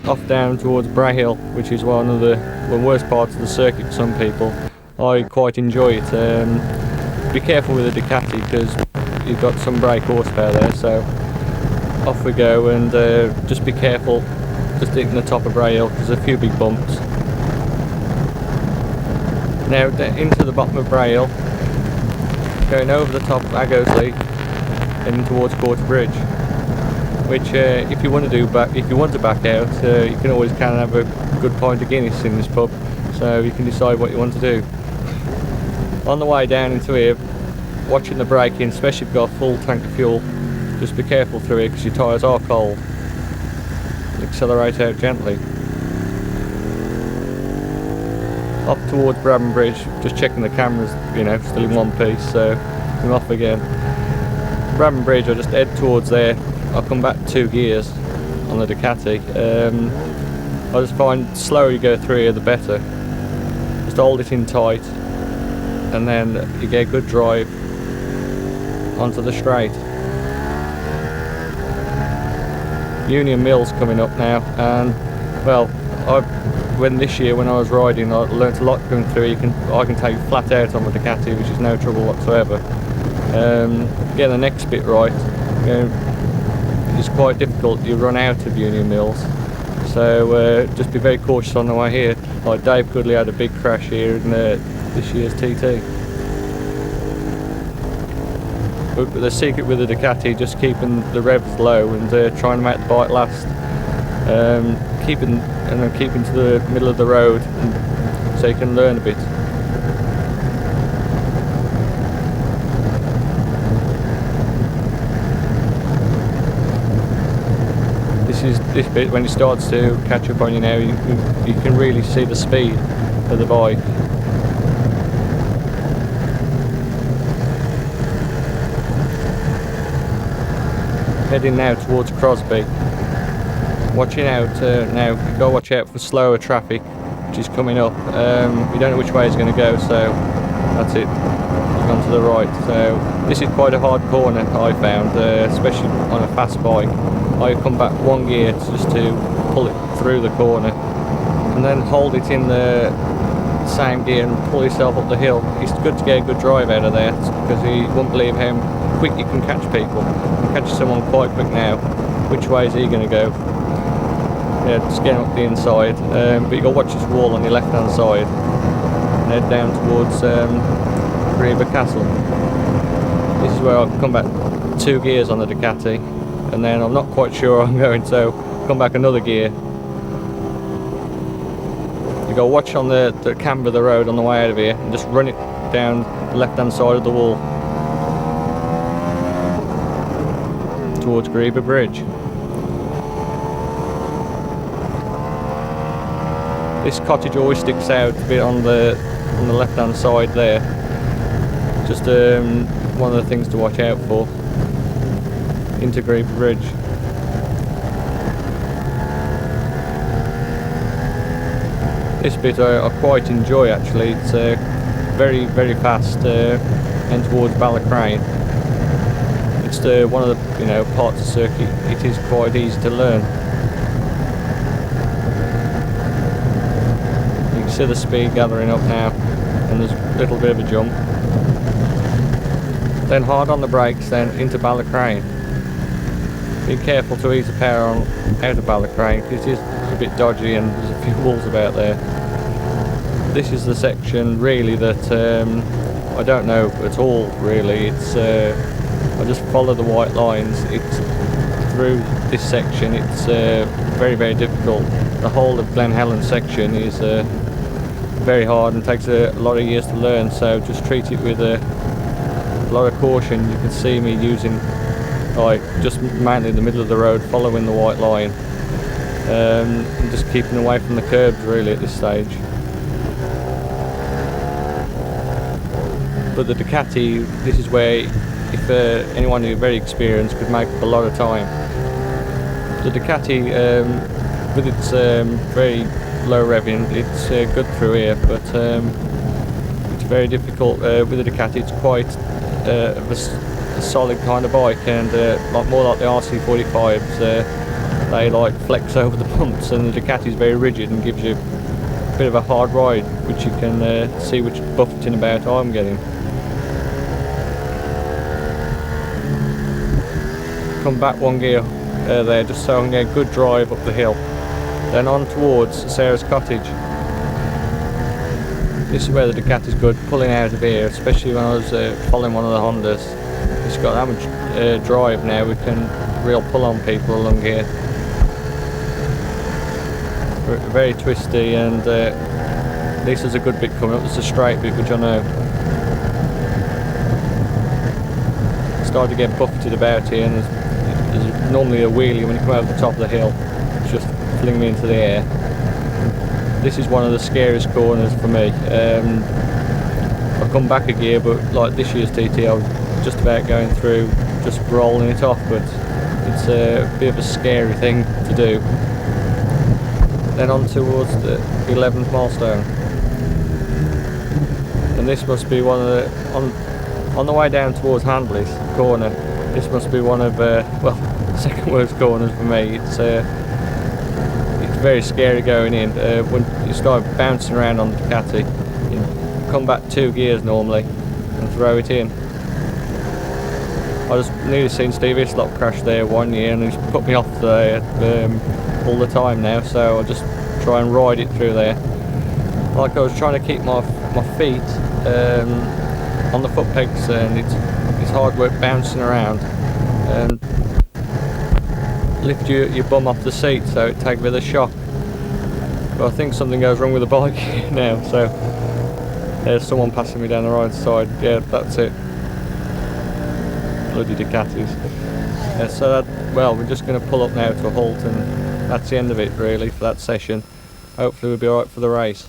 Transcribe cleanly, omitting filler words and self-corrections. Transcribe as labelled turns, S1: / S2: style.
S1: off down towards Bray Hill, which is one of the worst parts of the circuit for some people. I quite enjoy it. Be careful with the Ducati because you've got some brake horsepower there, so off we go, and just be careful just hitting the top of Bray Hill because there's a few big bumps. Now into the bottom of Bray Hill, going over the top of Aggosley, heading towards Cottage Bridge. Which, if you want to back out, you can always have a good pint of Guinness in this pub, so you can decide what you want to do. On the way down into here, watching the braking, especially if you've got a full tank of fuel, just be careful through here because your tyres are cold. Accelerate out gently. Up towards Bradman Bridge, just checking the cameras, still in one piece, so I'm off again. Bradman Bridge, I'll just head towards there. I'll come back 2 gears on the Ducati. I just find the slower you go through here, the better. Just hold it in tight, and then you get a good drive onto the straight. Union Mill's coming up now, and well, this year when I was riding, I learnt a lot going through. I can take flat out on the Ducati, which is no trouble whatsoever. Getting the next bit right, it's quite difficult. You run out of Union Mills, so just be very cautious on the way here. Like Dave Goodley had a big crash here in this year's TT. But the secret with the Ducati, just keeping the revs low and trying to make the bike last. Keeping to the middle of the road so you can learn a bit. This bit, when it starts to catch up on you now, you can really see the speed of the bike. Heading now towards Crosby. Watching out now, you've got to watch out for slower traffic which is coming up. You don't know which way it's going to go, so that's it. It's gone to the right. So this is quite a hard corner, I found, especially on a fast bike. I come back 1 gear just to pull it through the corner, and then hold it in the same gear and pull yourself up the hill. It's good to get a good drive out of there because you won't believe how quick you can catch people. You can catch someone quite quick now. Which way is he going to go? Yeah, just getting up the inside, but you've got to watch this wall on your left hand side and head down towards Greeba Castle. This is where I've come back 2 gears on the Ducati, and then I'm not quite sure I'm going, so come back another gear. You've got to watch on the camber of the road on the way out of here and just run it down the left hand side of the wall towards Greeba Bridge. This cottage always sticks out a bit on the left hand side there. Just one of the things to watch out for. Into Greeba Bridge. This bit I quite enjoy actually. It's very very fast and towards Ballacraine. It's one of the parts of the circuit. It is quite easy to learn. You can see the speed gathering up now, and there's a little bit of a jump. Then hard on the brakes, then into Ballacraine. Be careful to ease the power on out of Ballacraine because it is a bit dodgy and there's a few walls about there. This is the section really that I don't know at all really. It's I just follow the white lines. It's through this section. It's very very difficult. The whole of Glen Helen section is very hard and takes a lot of years to learn. So just treat it with a lot of caution. You can see me using just mainly in the middle of the road, following the white line, and just keeping away from the curbs really at this stage. But the Ducati, this is where if anyone who's very experienced could make up a lot of time. The Ducati, with its very low revving, it's good through here, but it's very difficult with the Ducati. It's quite a solid kind of bike, and more like the RC45s. they like flex over the bumps, and the Ducati's very rigid and gives you a bit of a hard ride, which you can see which buffeting about I'm getting. Come back one gear there, just so I can get a good drive up the hill. Then on towards Sarah's Cottage. This is where the Ducati's good, pulling out of here, especially when I was following one of the Hondas. It's got that much drive now, we can real pull on people along here. Very twisty, and this is a good bit coming up. It's a straight bit, which I know. Started to get buffeted about here, and there's normally a wheelie when you come over the top of the hill. It's just fling me into the air. This is one of the scariest corners for me. I've come back a gear, but like this year's TT, I was just about going through, just rolling it off, but it's a bit of a scary thing to do. Then on towards the 11th milestone, and this must be one of the, on the way down towards Handley's corner, this must be one of well, second worst corners for me. It's very scary going in. When you start bouncing around on the Ducati, you come back 2 gears normally and throw it in. I just nearly seen Steve Islop crash there one year, and he's put me off there all the time now, so I just try and ride it through there. Like I was trying to keep my feet on the foot pegs, and it's hard work bouncing around. And lift your bum off the seat so it takes a bit of shock. But I think something goes wrong with the bike now, so there's someone passing me down the right side. Yeah, that's it. Bloody Ducatis. So that, well, we're just going to pull up now to a halt, and that's the end of it really for that session. Hopefully we'll be alright for the race.